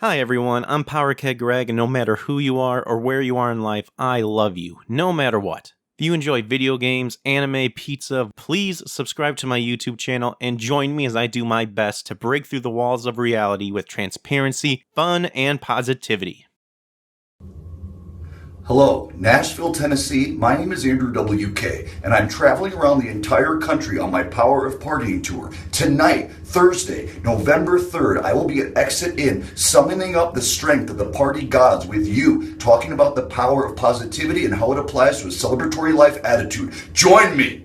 Hi everyone, I'm a.w.k Greg, and no matter who you are or where you are in life, I love you, no matter what. If you enjoy video games, anime, pizza, please subscribe to my YouTube channel and join me as I do my best to break through the walls of reality with transparency, fun, and positivity. Hello, Nashville, Tennessee. My name is Andrew W.K, and I'm traveling around the entire country on my Power of Partying tour. Tonight, Thursday, November 3rd, I will be at Exit Inn, summoning up the strength of the party gods with you, talking about the power of positivity and how it applies to a celebratory life attitude. Join me!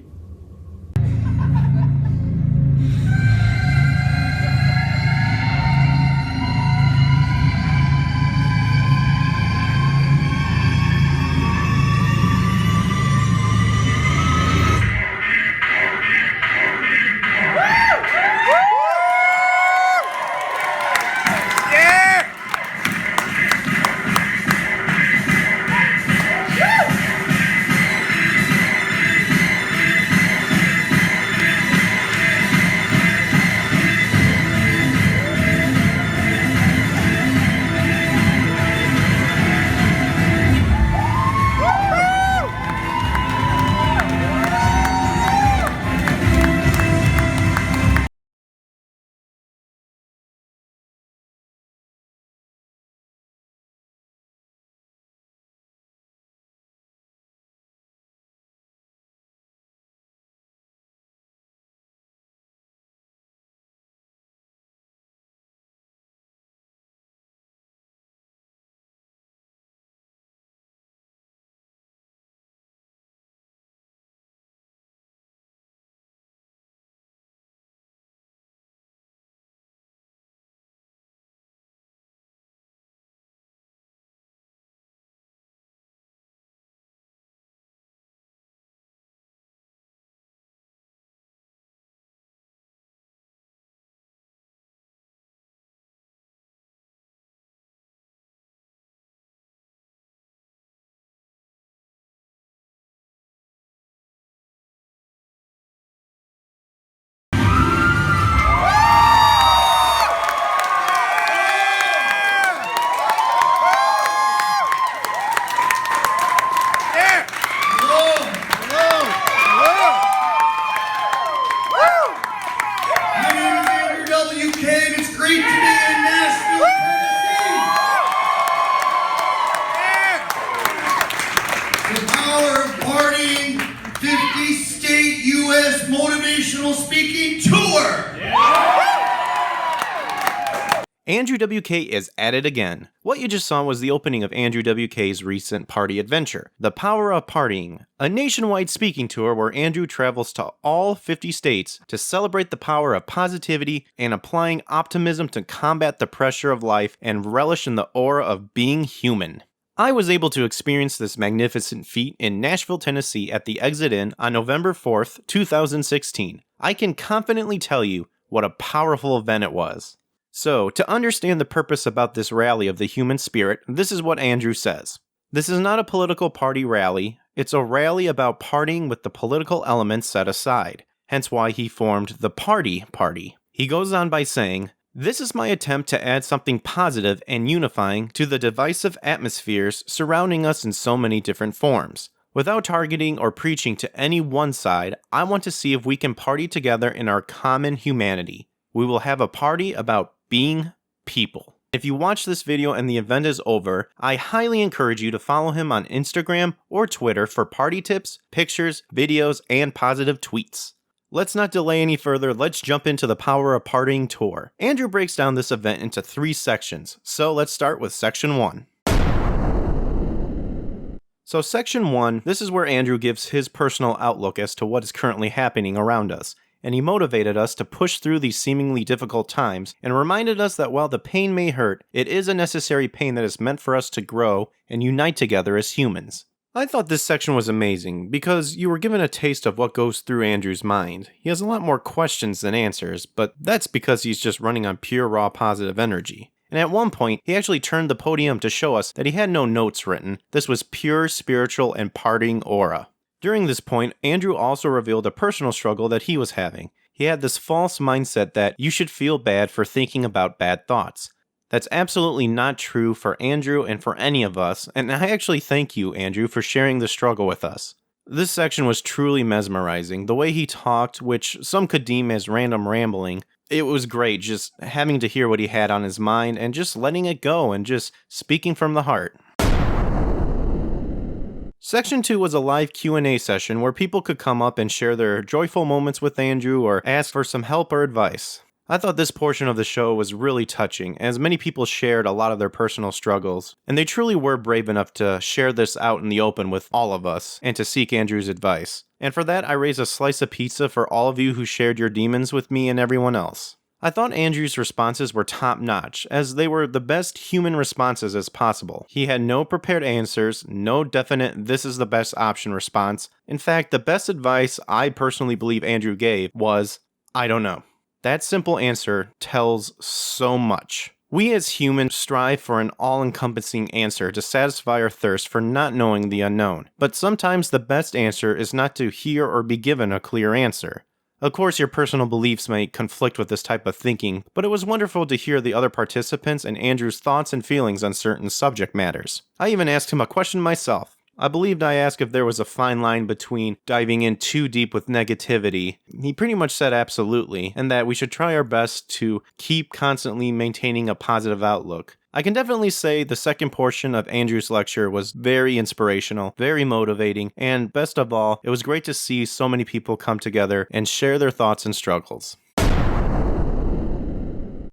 Motivational speaking tour! Andrew W.K is at it again. What you just saw was the opening of Andrew W.K's recent party adventure, The Power of Partying, a nationwide speaking tour where Andrew travels to all 50 states to celebrate the power of positivity and applying optimism to combat the pressure of life and relish in the aura of being human. I was able to experience this magnificent feat in Nashville, Tennessee at the Exit Inn on November 4th, 2016. I can confidently tell you what a powerful event it was. So, to understand the purpose about this rally of the human spirit, this is what Andrew says. This is not a political party rally, it's a rally about partying with the political elements set aside, hence why he formed the Party Party. He goes on by saying, "This is my attempt to add something positive and unifying to the divisive atmospheres surrounding us in so many different forms. Without targeting or preaching to any one side, I want to see if we can party together in our common humanity. We will have a party about being people." If you watch this video and the event is over, I highly encourage you to follow him on Instagram or Twitter for party tips, pictures, videos, and positive tweets. Let's not delay any further, let's jump into the Power of Partying tour. Andrew breaks down this event into 3 sections, so let's start with section 1. So section 1, this is where Andrew gives his personal outlook as to what is currently happening around us, and he motivated us to push through these seemingly difficult times and reminded us that while the pain may hurt, it is a necessary pain that is meant for us to grow and unite together as humans. I thought this section was amazing because you were given a taste of what goes through Andrew's mind. He has a lot more questions than answers, but that's because he's just running on pure raw positive energy. And at one point, he actually turned the podium to show us that he had no notes written. This was pure spiritual and partying aura. During this point, Andrew also revealed a personal struggle that he was having. He had this false mindset that you should feel bad for thinking about bad thoughts. That's absolutely not true for Andrew and for any of us, and I actually thank you, Andrew, for sharing the struggle with us. This section was truly mesmerizing. The way he talked, which some could deem as random rambling, it was great just having to hear what he had on his mind and just letting it go and just speaking from the heart. Section 2 was a live Q&A session where people could come up and share their joyful moments with Andrew or ask for some help or advice. I thought this portion of the show was really touching, as many people shared a lot of their personal struggles, and they truly were brave enough to share this out in the open with all of us, and to seek Andrew's advice. And for that, I raise a slice of pizza for all of you who shared your demons with me and everyone else. I thought Andrew's responses were top-notch, as they were the best human responses as possible. He had no prepared answers, no definite "this is the best option" response. In fact, the best advice I personally believe Andrew gave was, "I don't know." That simple answer tells so much. We as humans strive for an all-encompassing answer to satisfy our thirst for not knowing the unknown. But sometimes the best answer is not to hear or be given a clear answer. Of course, your personal beliefs may conflict with this type of thinking, but it was wonderful to hear the other participants and Andrew's thoughts and feelings on certain subject matters. I even asked him a question myself. I believed I asked if there was a fine line between diving in too deep with negativity. He pretty much said absolutely, and that we should try our best to keep constantly maintaining a positive outlook. I can definitely say the second portion of Andrew's lecture was very inspirational, very motivating, and best of all, it was great to see so many people come together and share their thoughts and struggles.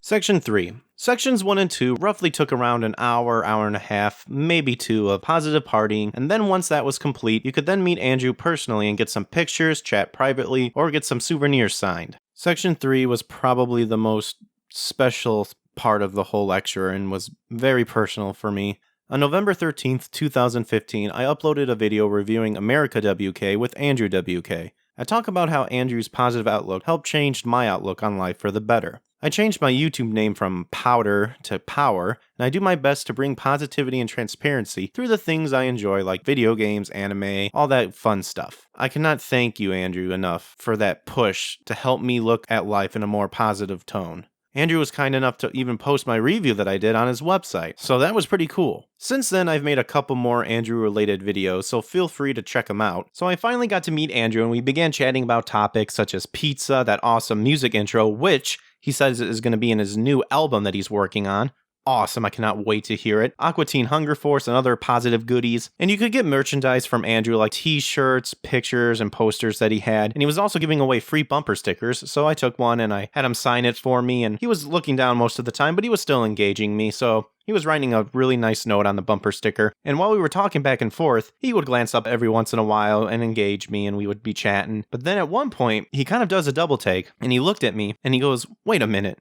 Section 3. Sections 1 and 2 roughly took around an hour, hour and a half, maybe 2 of positive partying, and then once that was complete, you could then meet Andrew personally and get some pictures, chat privately, or get some souvenirs signed. Section 3 was probably the most special part of the whole lecture and was very personal for me. On November 13th, 2015, I uploaded a video reviewing America W.K. with Andrew W.K. I talk about how Andrew's positive outlook helped change my outlook on life for the better. I changed my YouTube name from Powder to Power, and I do my best to bring positivity and transparency through the things I enjoy like video games, anime, all that fun stuff. I cannot thank you, Andrew, enough for that push to help me look at life in a more positive tone. Andrew was kind enough to even post my review that I did on his website, so that was pretty cool. Since then, I've made a couple more Andrew-related videos, so feel free to check them out. So I finally got to meet Andrew, and we began chatting about topics such as pizza, that awesome music intro, which he says is going to be in his new album that he's working on. Awesome, I cannot wait to hear it. Aqua Teen Hunger Force and other positive goodies. And you could get merchandise from Andrew like t-shirts, pictures, and posters that he had. And he was also giving away free bumper stickers, so I took one and I had him sign it for me. And he was looking down most of the time, but he was still engaging me, so he was writing a really nice note on the bumper sticker. And while we were talking back and forth, he would glance up every once in a while and engage me, and we would be chatting. But then at one point, he kind of does a double take, and he looked at me and he goes, "Wait a minute,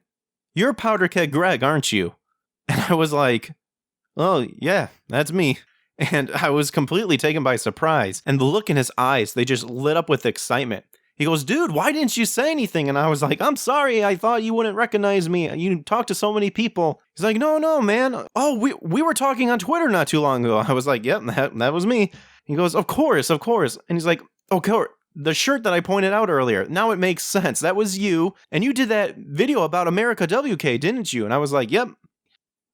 you're Powder Keg Greg, aren't you?" And I was like, "Oh, yeah, that's me." And I was completely taken by surprise. And the look in his eyes, they just lit up with excitement. He goes, "Dude, why didn't you say anything?" And I was like, "I'm sorry, I thought you wouldn't recognize me. You talk to so many people." He's like, "No, man. Oh, we were talking on Twitter not too long ago." I was like, "Yep, that was me." He goes, Of course. And he's like, "Okay, the shirt that I pointed out earlier, now it makes sense. That was you. And you did that video about America WK, didn't you?" And I was like, "Yep."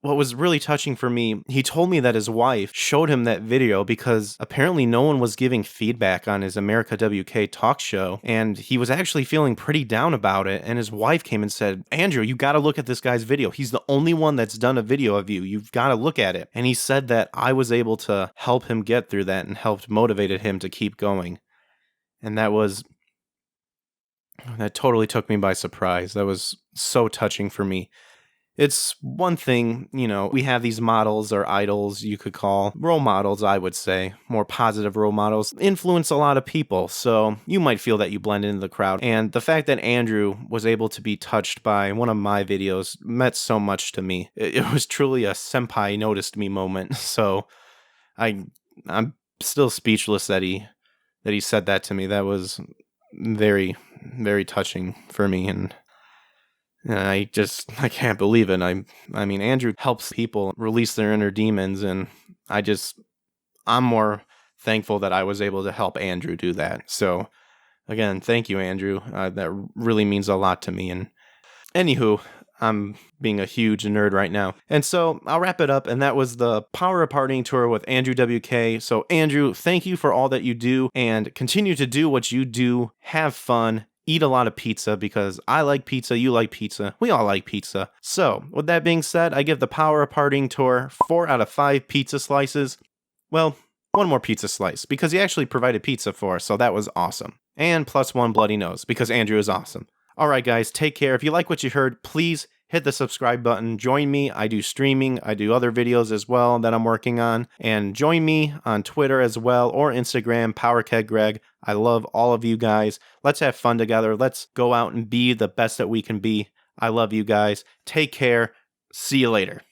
What was really touching for me, he told me that his wife showed him that video because apparently no one was giving feedback on his America WK talk show, and he was actually feeling pretty down about it, and his wife came and said, "Andrew, you gotta look at this guy's video. He's the only one that's done a video of you. You've gotta look at it." And he said that I was able to help him get through that and helped motivated him to keep going. And that totally took me by surprise. That was so touching for me. It's one thing, we have these models or idols, you could call role models, I would say, more positive role models, influence a lot of people. So you might feel that you blend into the crowd. And the fact that Andrew was able to be touched by one of my videos meant so much to me. It was truly a senpai noticed me moment. So I'm still speechless that he said that to me. That was very, very touching for me. And I can't believe it. I mean, Andrew helps people release their inner demons, and I'm more thankful that I was able to help Andrew do that. So, again, thank you, Andrew. That really means a lot to me. And anywho, I'm being a huge nerd right now. And so I'll wrap it up. And that was the Power of Partying tour with Andrew W.K. So Andrew, thank you for all that you do and continue to do what you do. Have fun. Eat a lot of pizza because I like pizza, you like pizza, we all like pizza. So with that being said, I give the Power of Partying tour 4 out of 5 pizza slices. Well, one more pizza slice because he actually provided pizza for us, so that was awesome. And plus 1 bloody nose because Andrew is awesome. Alright guys, take care. If you like what you heard, please hit the subscribe button. Join me. I do streaming. I do other videos as well that I'm working on. And join me on Twitter as well or Instagram, PowerKegGreg. I love all of you guys. Let's have fun together. Let's go out and be the best that we can be. I love you guys. Take care. See you later.